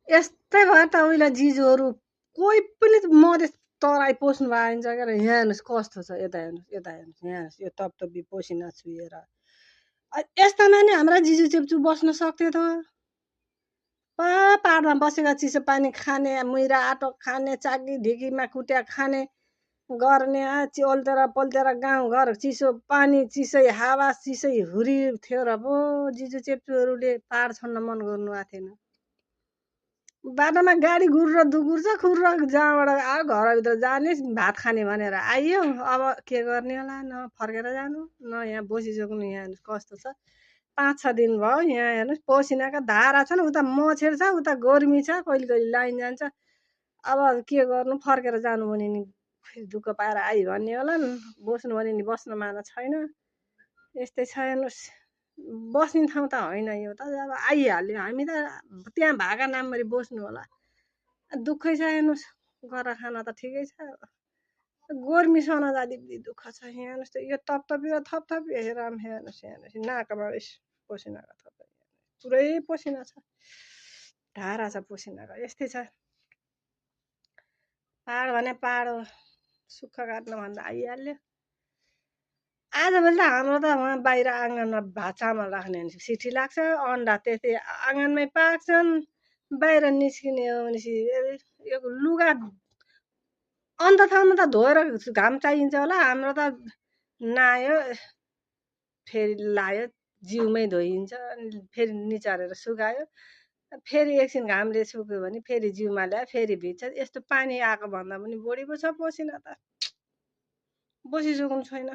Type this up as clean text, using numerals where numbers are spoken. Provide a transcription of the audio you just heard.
यस्तै भयो त उहिले जिजूहरू कोही पनि मधेस तराई पस्नु भएन्छ क्या यहाँ हेर्नुहोस् कस्तो छ यता हेर्नुहोस् यहाँ हेर्नुहोस् यो तपतपी पसिना छुएर यस्तामा नि हाम्रा जिजू चेप्चु बस्न सक्थ्यो त पाहाडमा बसेका चिसो पानी खाने मुइरा आटो खाने चाकी ढिकीमा कुट्या खाने गर्ने ओल्टेर पल्टेर गाउँघर चिसो पानी चिसै हावा चिसै हुरी थियो र पो जिजू चेप्चुहरूले पाहाड छोड्न मन गर्नु आएको थिएन बाटोमा गाडी गुर्र दुगुर्छ खुर्र जहाँबाट आयो घरभित्र जाने भात खाने भनेर आइयो अब के गर्ने होला न फर्केर जानु न यहाँ बसिसक्नु यहाँ हेर्नुहोस् कस्तो छ 5-6 दिन भयो यहाँ हेर्नुहोस् पसिनाका धारा छन् उता मछेर छ उता गर्मी छ कहिले कहिले लाइन जान्छ अब के गर्नु फर्केर जानु भने नि दुःख पाएर आइ भन्ने होला बस्नु भने नि बस्न मान छैन यस्तै छ हेर्नुहोस् बस्ने ठाउँ त होइन यो त अब आइहाल्यो हामी त त्यहाँ भाका नामरी बस्नु होला दुःखै छ हेर्नुहोस् गरेर खान त ठिकै छ गर्मी सन जाति दुःख छ यहाँ हेर्नुहोस् त यो तपतपी र थपथपी राम हेर्नुहोस् नाकमा पसिनाको थप पुरै पसिना छ धारा छ पसिनाको यस्तै छ पाहाड भने पाहाड हो सुख काट्न भन्दा आइहाल्यो आजभोलि त हाम्रो त वहाँ बाहिर आँगनमा भात चामल राख्ने भनेपछि सिठी लाग्छ अन्डा त्यस्तै आँगनमै पाक्छन् बाहिर निस्किने हो भनेपछि यो लुगा अन्त ठाउँमा त धोएर घाम चाहिन्छ होला हाम्रो त नायो फेरि लायो जिउमै धोइन्छ फेरि निचारेर सुकायो फेरि एकछिन घामले सुक्यो भने फेरि जिउमा ल्यायो फेरि भिज्छ यस्तो पानी आएको भन्दा पनि बढी पो छ पसिना त बसिसक्नु छैन